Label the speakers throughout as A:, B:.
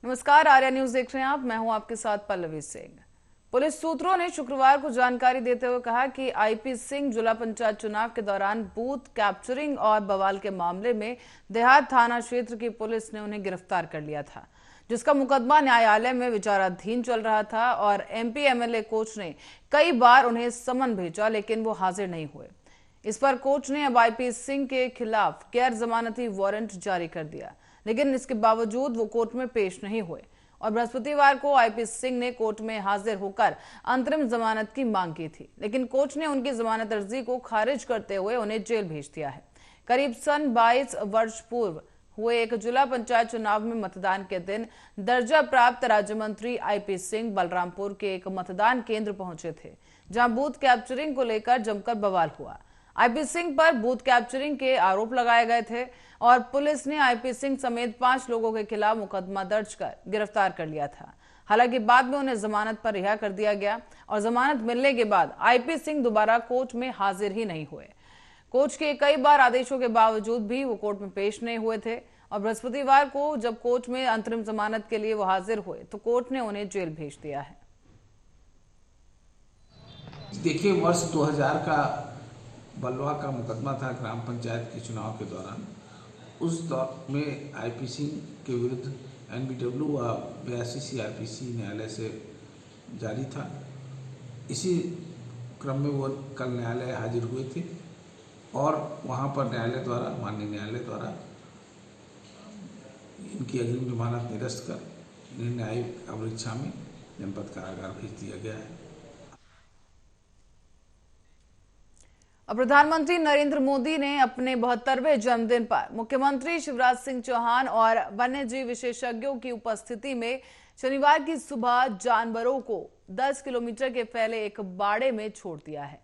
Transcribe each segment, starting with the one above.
A: नमस्कार, आर्या न्यूज देख रहे हैं आप। मैं हूं आपके साथ पल्लवी सिंह। पुलिस सूत्रों ने शुक्रवार को जानकारी देते हुए कहा कि आईपी सिंह जिला पंचायत चुनाव के दौरान बूथ कैप्चरिंग और बवाल के मामले में देहात थाना क्षेत्र की पुलिस ने उन्हें गिरफ्तार कर लिया था, जिसका मुकदमा न्यायालय में विचाराधीन चल रहा था। और एमपी एमएलए कोच ने कई बार उन्हें समन भेजा, लेकिन वो हाजिर नहीं हुए। इस पर कोच ने अब आईपी सिंह के खिलाफ गैर जमानती वारंट जारी कर दिया, लेकिन इसके बावजूद वो कोर्ट में पेश नहीं हुए। और बृहस्पतिवार को आईपी सिंह ने कोर्ट में हाजिर होकर अंतरिम जमानत की मांग की थी, लेकिन कोच ने उनकी जमानत अर्जी को खारिज करते हुए उन्हें जेल भेज दिया है। करीब सन 22 वर्ष पूर्व हुए एक जिला पंचायत चुनाव में मतदान के दिन दर्जा प्राप्त राज्य मंत्री आईपी सिंह बलरामपुर के एक मतदान केंद्र पहुंचे थे, जहां बूथ कैप्चरिंग को लेकर जमकर बवाल हुआ। आईपी सिंह पर बूथ कैप्चरिंग के आरोप लगाए गए थे और पुलिस ने आईपी सिंह समेत 5 लोगों के खिलाफ मुकदमा दर्ज कर गिरफ्तार कर लिया था। हालांकि बाद में उन्हें जमानत पर रिहा कर दिया गया और जमानत मिलने के बाद आईपी सिंह दोबारा कोर्ट में हाजिर ही नहीं हुए। कोर्ट के कई बार आदेशों के बावजूद भी वो कोर्ट में पेश नहीं हुए थे और बृहस्पतिवार को जब कोर्ट में अंतरिम जमानत के लिए वो हाजिर हुए तो कोर्ट ने उन्हें जेल भेज दिया है।
B: देखिए, वर्ष 2000 का बलवा का मुकदमा था ग्राम पंचायत के चुनाव के दौरान। उस दौर में आईपी सिंह के विरुद्ध एनबीडब्ल्यू व 82 सीआरपीसी न्यायालय से जारी था। इसी क्रम में वो कल न्यायालय हाजिर हुए थे और वहाँ पर माननीय न्यायालय द्वारा इनकी अग्रिम जमानत निरस्त कर इन्हें न्यायिक अभिरक्षा में जनपद कारागार भेज दिया गया है।
A: प्रधानमंत्री नरेंद्र मोदी ने अपने 72वें जन्मदिन पर मुख्यमंत्री शिवराज सिंह चौहान और वन्यजीव विशेषज्ञों की उपस्थिति में शनिवार की सुबह जानवरों को 10 किलोमीटर के फैले एक बाड़े में छोड़ दिया है।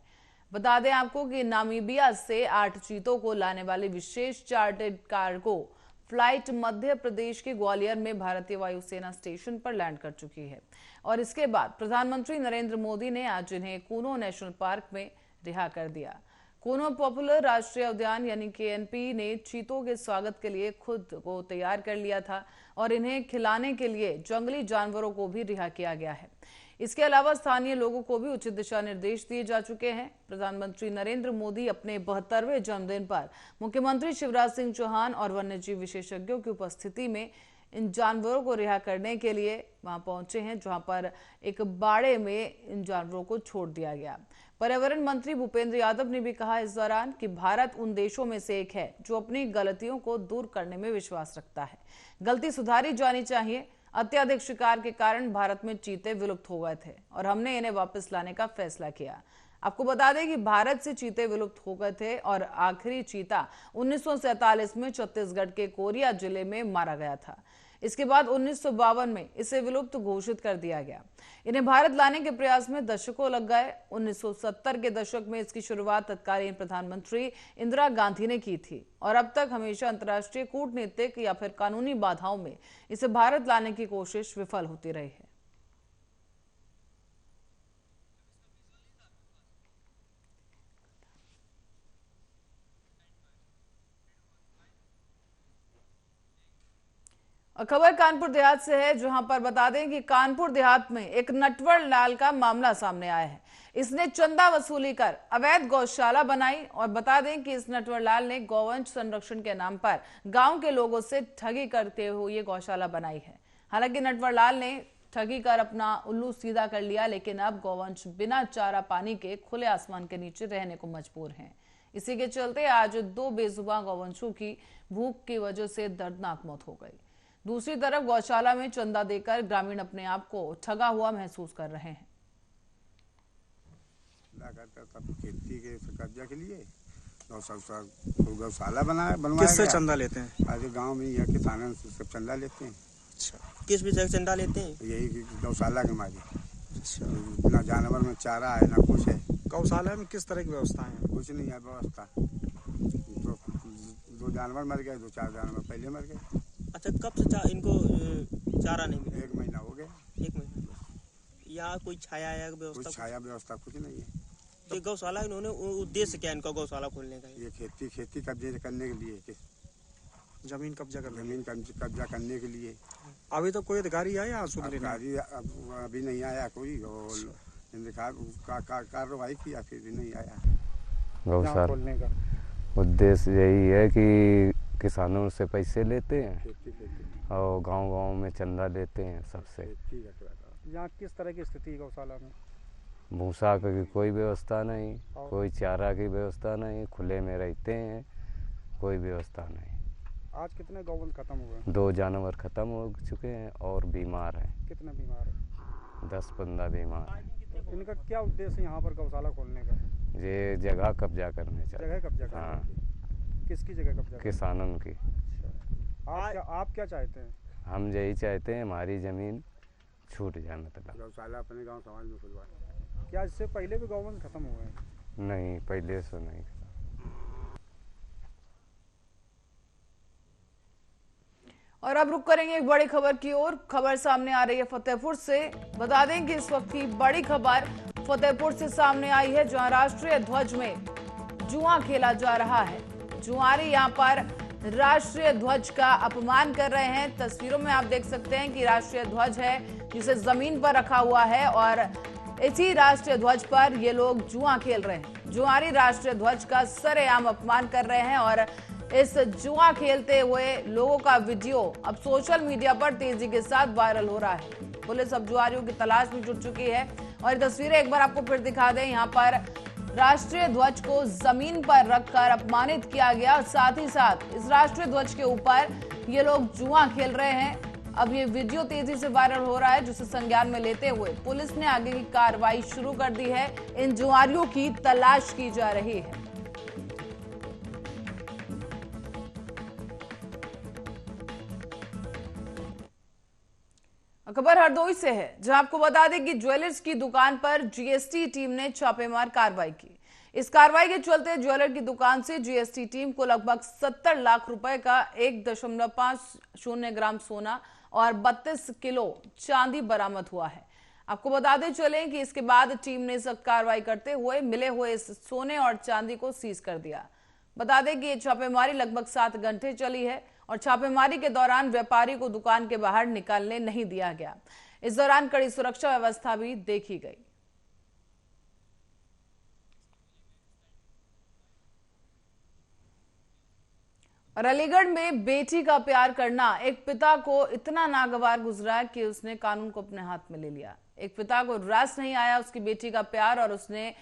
A: बता दें आपको कि नामीबिया से 8 चीतों को लाने वाली विशेष chartered cargo flight Madhya Pradesh के ग्वालियर में भारतीय वायुसेना स्टेशन पर लैंड कर चुकी है और इसके बाद प्रधानमंत्री नरेंद्र मोदी ने आज इन्हें कूनो नेशनल पार्क में रिहा कर दिया। कूनो पॉपुलर राष्ट्रीय उद्यान यानी केएनपी ने चीतों के स्वागत के लिए खुद को तैयार कर लिया था और इन्हें खिलाने के लिए जंगली जानवरों को भी रिहा किया गया है। इसके अलावा स्थानीय लोगों को भी उचित दिशा निर्देश दिए जा चुके हैं। प्रधानमंत्री नरेंद्र मोदी अपने 72वें जन्मदिन पर मुख्यमंत्री शिवराज सिंह चौहान और वन्यजीव विशेषज्ञों की उपस्थिति में इन जानवरों को रिहा करने के लिए वहां पहुंचे हैं, जहां पर एक बाड़े में इन जानवरों को छोड़ दिया गया। पर्यावरण मंत्री भूपेंद्र यादव ने भी कहा इस दौरान कि भारत उन देशों में से एक है जो अपनी गलतियों को दूर करने में विश्वास रखता है। गलती सुधारी जानी चाहिए। अत्यधिक शिकार के कारण भारत में चीते विलुप्त हो गए थे और हमने इन्हें वापस लाने का फैसला किया। आपको बता दें कि भारत से चीते विलुप्त हो गए थे और आखिरी चीता 1947 में छत्तीसगढ़ के कोरिया जिले में मारा गया था। इसके बाद 1952 में इसे विलुप्त घोषित कर दिया गया। इन्हें भारत लाने के प्रयास में दशकों लग गए। 1970 के दशक में इसकी शुरुआत तत्कालीन प्रधानमंत्री इंदिरा गांधी ने की थी और अब तक हमेशा अंतर्राष्ट्रीय कूटनीतिक या फिर कानूनी बाधाओं में इसे भारत लाने की कोशिश विफल होती रही है। खबर कानपुर देहात से है, जहां पर बता दें कि कानपुर देहात में एक नटवर लाल का मामला सामने आया है। इसने चंदा वसूली कर अवैध गौशाला बनाई और बता दें कि इस नटवर लाल ने गौवंश संरक्षण के नाम पर गांव के लोगों से ठगी करते हुए ये गौशाला बनाई है। हालांकि नटवर लाल ने ठगी कर अपना उल्लू सीधा कर लिया, लेकिन अब गौवंश बिना चारा पानी के खुले आसमान के नीचे रहने को मजबूर हैं। इसी के चलते आज 2 बेजुबान गौवंशों की भूख की वजह से दर्दनाक मौत हो गई। दूसरी तरफ गौशाला में चंदा देकर ग्रामीण अपने आप को ठगा हुआ महसूस कर रहे हैं।
C: खेती के कब्जा के लिए गौशाला बनवाया।
D: किससे चंदा लेते हैं?
C: आज गांव में यह किसानों से सब चंदा लेते हैं।
D: अच्छा, किस विषय से चंदा लेते हैं?
C: यही गौशाला के मारे।
D: अच्छा,
C: ना जानवर में चारा है ना कुछ है।
D: गौशाला में किस तरह की व्यवस्था है?
C: कुछ नहीं है व्यवस्था। 2 जानवर मर गए, 2-4 जानवर पहले मर गए।
D: अच्छा, कब से इनको चारा नहीं मिला?
C: 1 महीना हो गया।
D: 1 महीना। यहाँ कोई छाया व्यवस्था?
C: कुछ छाया व्यवस्था कुछ नहीं है।
D: तो गौशाला इन्होंने उद्देश्य क्या इनका गौशाला खोलने का?
C: ये खेती कब्जे करने के लिए।
D: जमीन कब्जा करने
C: के लिए।
E: अभी तो कोई अधिकारी आया आंसू लेने?
C: अधिकारी अभी नहीं आया कोई, और कार्रवाई किया फिर भी नहीं आया।
E: यहाँ खोलने का
F: उद्देश्य यही है कि किसानों से पैसे लेते हैं और गांव-गांव में चंदा लेते हैं सबसे।
E: यहाँ किस तरह की स्थिति है गौशाला में?
F: भूसा की कोई व्यवस्था नहीं, कोई चारा की व्यवस्था नहीं, खुले में रहते हैं, कोई व्यवस्था नहीं।
E: आज कितने गौवंश खत्म हुए?
F: 2 जानवर खत्म हो चुके हैं और बीमार हैं।
E: कितने बीमार हैं?
F: 10-15 बीमार हैं।
E: तो इनका क्या उद्देश्य है यहाँ पर गौशाला खोलने का?
F: ये जगह कब्जा करने चाहिए।
E: जगह कब्जा करने?
F: हाँ।
E: किसकी जगह कब्जा?
F: किसानों की।
E: आप क्या चाहते हैं?
F: हम यही चाहते हैं हमारी ज़मीन छूट जाए, मतलब
C: गौशाला अपने गांव समाज में खुलवा।
E: क्या इससे पहले भी गौवंश खत्म हुए हैं?
F: नहीं, पहले से नहीं।
A: और अब रुक करेंगे एक बड़ी खबर की ओर। खबर सामने आ रही है फतेहपुर से। बता दें कि इस वक्त की बड़ी खबर फतेहपुर से सामने आई है, जहां राष्ट्रीय ध्वज में जुआ खेला जा रहा है। जुआरी यहां पर राष्ट्रीय ध्वज का अपमान कर रहे हैं। तस्वीरों में आप देख सकते हैं कि राष्ट्रीय ध्वज है जिसे जमीन पर रखा हुआ है और इसी राष्ट्रीय ध्वज पर ये लोग जुआ खेल रहे हैं। जुआरी राष्ट्रीय ध्वज का सरेआम अपमान कर रहे हैं और इस जुआ खेलते हुए लोगों का वीडियो अब सोशल मीडिया पर तेजी के साथ वायरल हो रहा है। पुलिस अब जुआरियों की तलाश में जुट चुकी है और ये तस्वीरें एक बार आपको फिर दिखा दें। यहाँ पर राष्ट्रीय ध्वज को जमीन पर रखकर अपमानित किया गया और साथ ही साथ इस राष्ट्रीय ध्वज के ऊपर ये लोग जुआ खेल रहे हैं। अब ये वीडियो तेजी से वायरल हो रहा है, जिसे संज्ञान में लेते हुए पुलिस ने आगे की कार्रवाई शुरू कर दी है। इन जुआरियों की तलाश की जा रही है। खबर हरदोई से है, जहां आपको बता दें कि ज्वेलर्स की दुकान पर जीएसटी टीम ने छापेमार कार्रवाई की। इस कार्रवाई के चलते ज्वेलर की दुकान से जीएसटी टीम को लगभग 70 लाख रुपए का 1.50 ग्राम सोना और 32 किलो चांदी बरामद हुआ है। आपको बताते चलें कि इसके बाद टीम ने सख्त कार्रवाई करते हुए मिले हुए इस सोने और चांदी को सीज कर दिया। बता दें कि ये छापेमारी लगभग 7 घंटे चली है और छापेमारी के दौरान व्यापारी को दुकान के बाहर निकालने नहीं दिया गया। इस दौरान कड़ी सुरक्षा व्यवस्था भी देखी गई। और अलीगढ़ में बेटी का प्यार करना एक पिता को इतना नागवार गुजरा कि उसने कानून को अपने हाथ में ले लिया। एक पिता को रास नहीं आया उसकी बेटी का प्यार और उसने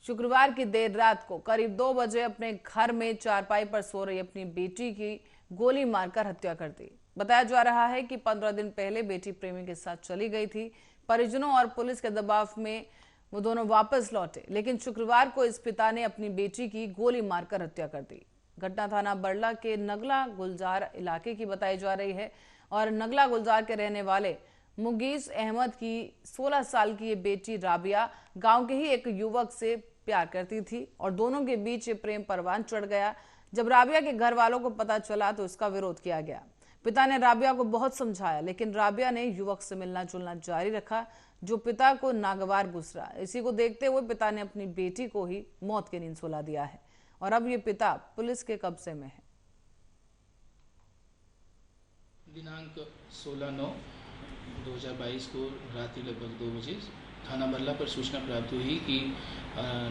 A: शुक्रवार की देर रात को करीब 2 बजे अपने घर में चारपाई पर सो रही अपनी बेटी की गोली मारकर हत्या कर दी। बताया जा रहा है कि 15 दिन पहले बेटी प्रेमी के साथ चली गई थी। परिजनों और पुलिस के दबाव में वो दोनों वापस लौटे, लेकिन शुक्रवार को इस पिता ने अपनी बेटी की गोली मारकर हत्या कर दी। घटना थाना बरला के नगला गुलजार इलाके की बताई जा रही है और नगला गुलजार के रहने वाले मुगीस अहमद की 16 साल की ये बेटी राबिया गांव के ही एक युवक से प्यार करती थी और दोनों के बीच ये प्रेम परवान चढ़ गया। जब राबिया के घर वालों को पता चला तो इसका विरोध किया गया। पिता ने राबिया को बहुत समझाया, लेकिन राबिया ने युवक से मिलना जुलना जारी रखा, जो पिता को नागवार गुजरा। इसी को देखते हुए पिता ने अपनी बेटी को ही मौत की नींद सुला दिया है और अब ये पिता पुलिस के कब्जे में है।
G: दिनांक 16/9/2022 को रात्रि लगभग 2 बजे थाना बरला पर सूचना प्राप्त हुई कि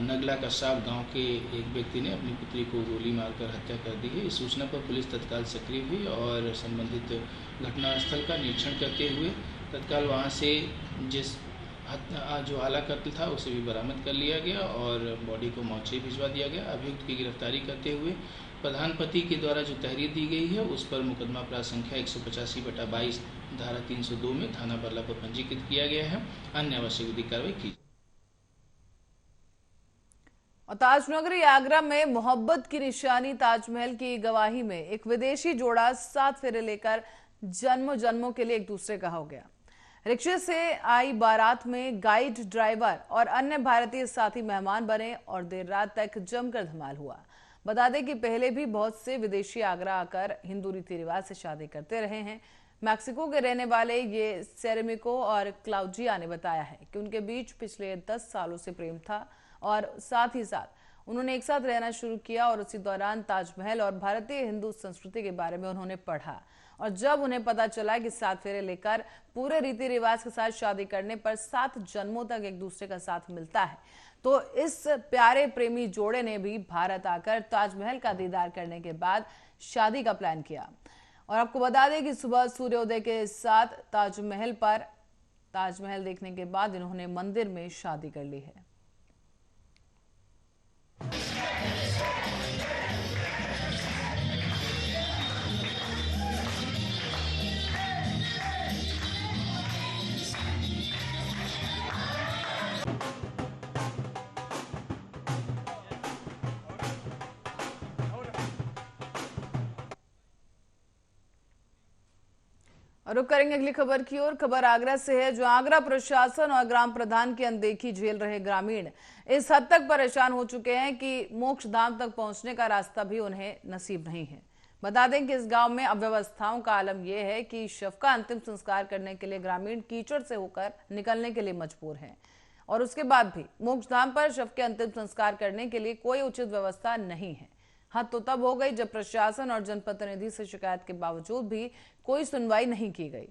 G: नगला कसाब गांव के एक व्यक्ति ने अपनी पुत्री को गोली मारकर हत्या कर दी है। इस सूचना पर पुलिस तत्काल सक्रिय हुई और संबंधित घटनास्थल का निरीक्षण करते हुए तत्काल वहां से जो आला कत्ल था उसे भी बरामद कर लिया गया और बॉडी को मोर्चरी भिजवा दिया गया। अभियुक्त की गिरफ्तारी करते हुए प्रधान पति के द्वारा जो तहरीर दी गई है उस पर मुकदमा अपराध संख्या 185/22 धारा 302 में थाना बरला पर पंजीकृत किया गया है। अन्य आवश्यक विधिक कार्रवाई की।
A: और ताजनगरी आगरा में मोहब्बत की निशानी ताजमहल की गवाही में एक विदेशी जोड़ा 7 फेरे लेकर जन्मों जन्मों के लिए एक दूसरे का हो गया। रिक्शे से आई बारात में गाइड, ड्राइवर और अन्य भारतीय साथी मेहमान बने और देर रात तक जमकर धमाल हुआ। बता दें कि पहले भी बहुत से विदेशी आगरा आकर हिंदू रीति रिवाज से शादी करते रहे हैं। मैक्सिको के रहने वाले ये सेरेमिको और क्लाउजिया ने बताया है कि उनके बीच पिछले 10 सालों से प्रेम था और साथ ही साथ उन्होंने एक साथ रहना शुरू किया और उसी दौरान ताजमहल और भारतीय हिंदू संस्कृति के बारे में उन्होंने पढ़ा और जब उन्हें पता चला कि 7 फेरे लेकर पूरे रीति रिवाज के साथ शादी करने पर 7 जन्मों तक एक दूसरे का साथ मिलता है, तो इस प्यारे प्रेमी जोड़े ने भी भारत आकर ताजमहल का दीदार करने के बाद शादी का प्लान किया। और आपको बता दें कि सुबह सूर्योदय के साथ ताजमहल देखने के बाद इन्होंने मंदिर में शादी कर ली है। और रुक करेंगे अगली खबर की ओर। खबर आगरा से है, जो आगरा प्रशासन और ग्राम प्रधान की अनदेखी झेल रहे ग्रामीण इस हद तक परेशान हो चुके हैं कि मोक्ष धाम तक पहुंचने का रास्ता भी उन्हें नसीब नहीं है। बता दें कि इस गांव में अव्यवस्थाओं का आलम यह है कि शव का अंतिम संस्कार करने के लिए ग्रामीण कीचड़ से होकर निकलने के लिए मजबूर हैं और उसके बाद भी मोक्ष धाम पर शव के अंतिम संस्कार करने के लिए कोई उचित व्यवस्था नहीं है। हद तो तब हो गई जब प्रशासन और जनप्रतिनिधि से शिकायत के बावजूद भी कोई सुनवाई नहीं की गई।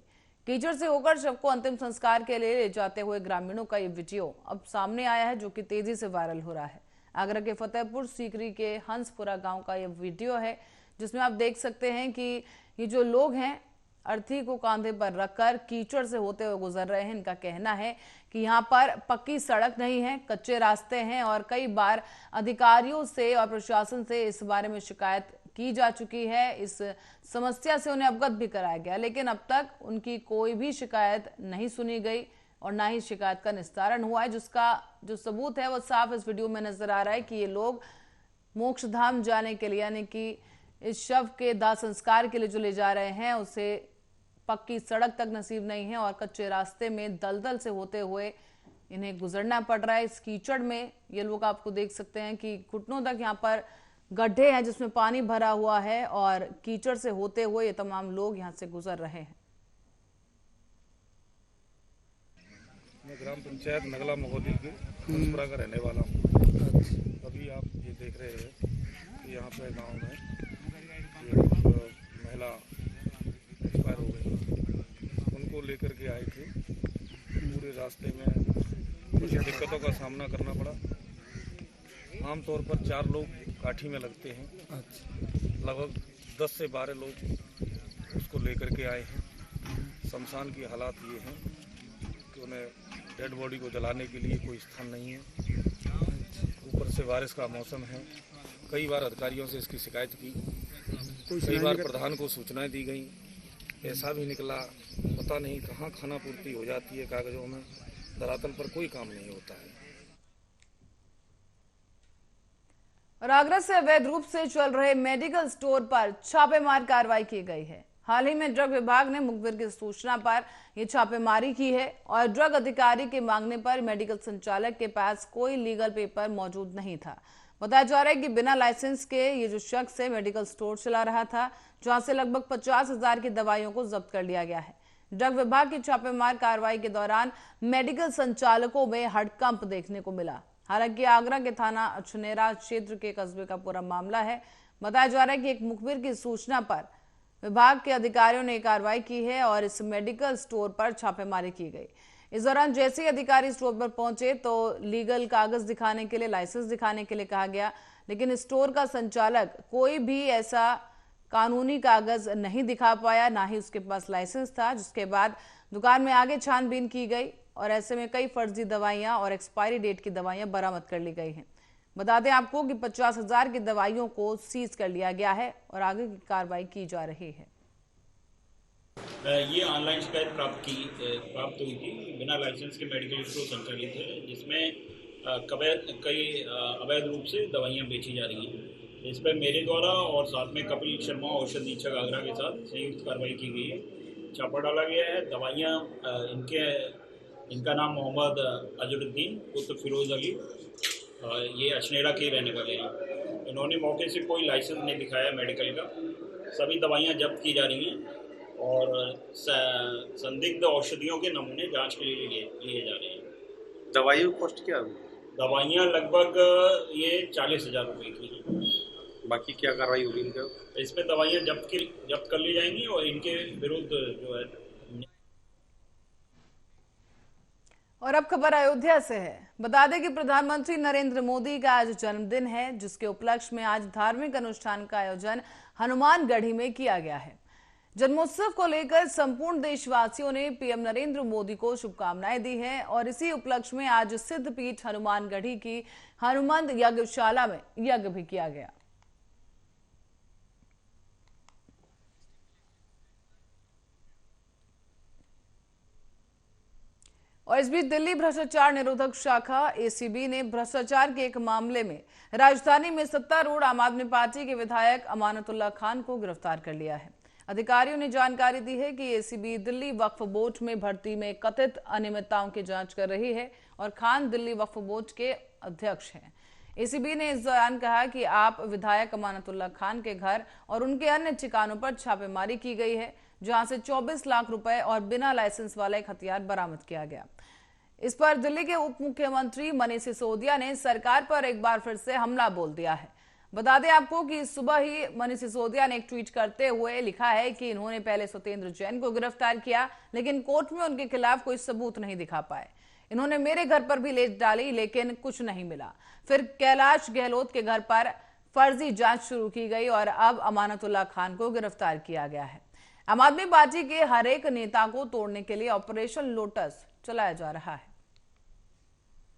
A: कीचड़ से होकर शव को अंतिम संस्कार के लिए ले जाते हुए ग्रामीणों का ये वीडियो अब सामने आया है, जो कि तेजी से वायरल हो रहा है। आगरा के फतेहपुर सीकरी के हंसपुरा गांव का ये वीडियो है, जिसमें आप देख सकते हैं कि ये जो लोग हैं अर्थी को कांधे पर रखकर कीचड़ से होते हुए गुजर रहे हैं। इनका कहना है कि यहाँ पर पक्की सड़क नहीं है, कच्चे रास्ते हैं और कई बार अधिकारियों से और प्रशासन से इस बारे में शिकायत की जा चुकी है। इस समस्या से उन्हें अवगत भी कराया गया, लेकिन अब तक उनकी कोई भी शिकायत नहीं सुनी गई और ना ही शिकायत का निस्तारण हुआ है। जिसका जो सबूत है वो साफ इस वीडियो में नजर आ रहा है कि ये लोग मोक्ष धाम जाने के लिए, यानी कि इस शव के दाह संस्कार के लिए जो ले जा रहे हैं, उसे पक्की सड़क तक नसीब नहीं है और कच्चे रास्ते में दलदल से होते हुए इन्हें गुजरना पड़ रहा है। इस कीचड़ में ये लोग आपको देख सकते हैं कि घुटनों तक यहाँ पर गड्ढे हैं जिसमें पानी भरा हुआ है और कीचड़ से होते हुए ये तमाम लोग यहाँ से गुजर रहे हैं।
H: मैं ग्राम पंचायत नगला मगोदी के हंसपुरा का रहने वाला हूँ। अभी आप ये देख रहे हैं कि यहाँ पे गांव में एक महिला एक्सपायर हो गई, उनको लेकर के आए थे। पूरे रास्ते में कुछ दिक्कतों का सामना करना पड़ा। आमतौर पर 4 लोग काठी में लगते हैं, लगभग 10 से 12 लोग उसको लेकर के आए हैं। शमशान की हालात ये हैं कि उन्हें डेड बॉडी को जलाने के लिए कोई स्थान नहीं है। ऊपर से बारिश का मौसम है। कई बार अधिकारियों से इसकी शिकायत की, कई बार प्रधान को सूचनाएं दी गई। ऐसा भी निकला, पता नहीं कहाँ खाना पूर्ति हो जाती है कागजों में, धरातल पर कोई काम नहीं होता है।
A: और आगरा से अवैध रूप से चल रहे मेडिकल स्टोर पर छापेमार कार्रवाई की गई है। हाल ही में ड्रग विभाग ने मुखबिर की सूचना पर यह छापेमारी की है और ड्रग अधिकारी के मांगने पर मेडिकल संचालक के पास कोई लीगल पेपर मौजूद नहीं था। बताया जा रहा है कि बिना लाइसेंस के ये जो शख्स है मेडिकल स्टोर चला रहा था, जहां से लगभग 50,000 की दवाइयों को जब्त कर लिया गया है। ड्रग विभाग की छापेमार कार्रवाई के दौरान मेडिकल संचालकों में हड़कंप देखने को मिला। हालांकि आगरा के थाना अछनेरा क्षेत्र के कस्बे का पूरा मामला है। बताया जा रहा है कि एक मुखबिर की सूचना पर विभाग के अधिकारियों ने कार्रवाई की है और इस मेडिकल स्टोर पर छापेमारी की गई। इस दौरान जैसे ही अधिकारी स्टोर पर पहुंचे तो लीगल कागज दिखाने के लिए, लाइसेंस दिखाने के लिए कहा गया, लेकिन स्टोर का संचालक कोई भी ऐसा कानूनी कागज नहीं दिखा पाया, ना ही उसके पास लाइसेंस था। जिसके बाद दुकान में आगे छानबीन की गई और ऐसे में कई फर्जी दवाइयां और एक्सपायरी डेट की दवाइयां बरामद कर ली गई हैं। बता दें आपको कि 50,000 की दवाइयों को सीज कर लिया गया है और आगे की कार्रवाई की जा रही है।
I: ये ऑनलाइन शिकायत प्राप्त हुई थी। बिना लाइसेंस के मेडिकल स्टोर संचालित है, जिसमें कई अवैध रूप से दवाइयां बेची जा रही हैं। इस पर मेरे द्वारा और साथ में कपिल शर्मा औषध अधीक्षक आगरा के साथ संयुक्त कार्रवाई की गई है। छापा डाला गया है। दवाइयां इनका नाम मोहम्मद अजरुद्दीन पुत्र फिरोज अली, ये अछनेरा के रहने वाले हैं। इन्होंने मौके से कोई लाइसेंस नहीं दिखाया मेडिकल का। सभी दवाइयां जब्त की जा रही हैं और संदिग्ध औषधियों के नमूने जांच के लिए लिए जा रहे हैं।
J: दवाइयों कॉस्ट क्या हुई?
I: दवाइयाँ लगभग ये 40,000 रुपये की हैं।
J: बाकी क्या कार्रवाई होगी इनके?
I: इस पे दवाइयाँ जब्त कर ली जाएंगी और इनके विरुद्ध जो है।
A: और अब खबर अयोध्या से है। बता दें कि प्रधानमंत्री नरेंद्र मोदी का आज जन्मदिन है, जिसके उपलक्ष्य में आज धार्मिक अनुष्ठान का आयोजन हनुमानगढ़ी में किया गया है। जन्मोत्सव को लेकर संपूर्ण देशवासियों ने पीएम नरेंद्र मोदी को शुभकामनाएं दी हैं और इसी उपलक्ष्य में आज सिद्धपीठ हनुमानगढ़ी की हनुमंत यज्ञशाला में यज्ञ भी किया गया। और इस बीच दिल्ली भ्रष्टाचार निरोधक शाखा एसीबी ने भ्रष्टाचार के एक मामले में राजधानी में सत्तारूढ़ आम आदमी पार्टी के विधायक अमानतुल्लाह खान को गिरफ्तार कर लिया है। अधिकारियों ने जानकारी दी है कि एसीबी दिल्ली वक्फ बोर्ड में भर्ती में कथित अनियमितताओं की जांच कर रही है और खान दिल्ली वक्फ बोर्ड के अध्यक्ष हैं। एसीबी ने इस दौरान कहा कि आप विधायक अमानतुल्लाह खान के घर और उनके अन्य ठिकानों पर छापेमारी की गई है, जहां से 24 लाख रुपए और बिना लाइसेंस वाला एक हथियार बरामद किया गया। इस पर दिल्ली के उप मुख्यमंत्री मनीष सिसोदिया ने सरकार पर एक बार फिर से हमला बोल दिया है। बता दें आपको कि सुबह ही मनीष सिसोदिया ने एक ट्वीट करते हुए लिखा है कि इन्होंने पहले सत्येंद्र जैन को गिरफ्तार किया, लेकिन कोर्ट में उनके खिलाफ कोई सबूत नहीं दिखा पाए। इन्होंने मेरे घर पर भी रेड डाली, लेकिन कुछ नहीं मिला। फिर कैलाश गहलोत के घर पर फर्जी जांच शुरू की गई और अब अमानतुल्लाह खान को गिरफ्तार किया गया है। आम आदमी पार्टी के हर एक नेता को तोड़ने के लिए ऑपरेशन लोटस चलाया जा रहा है।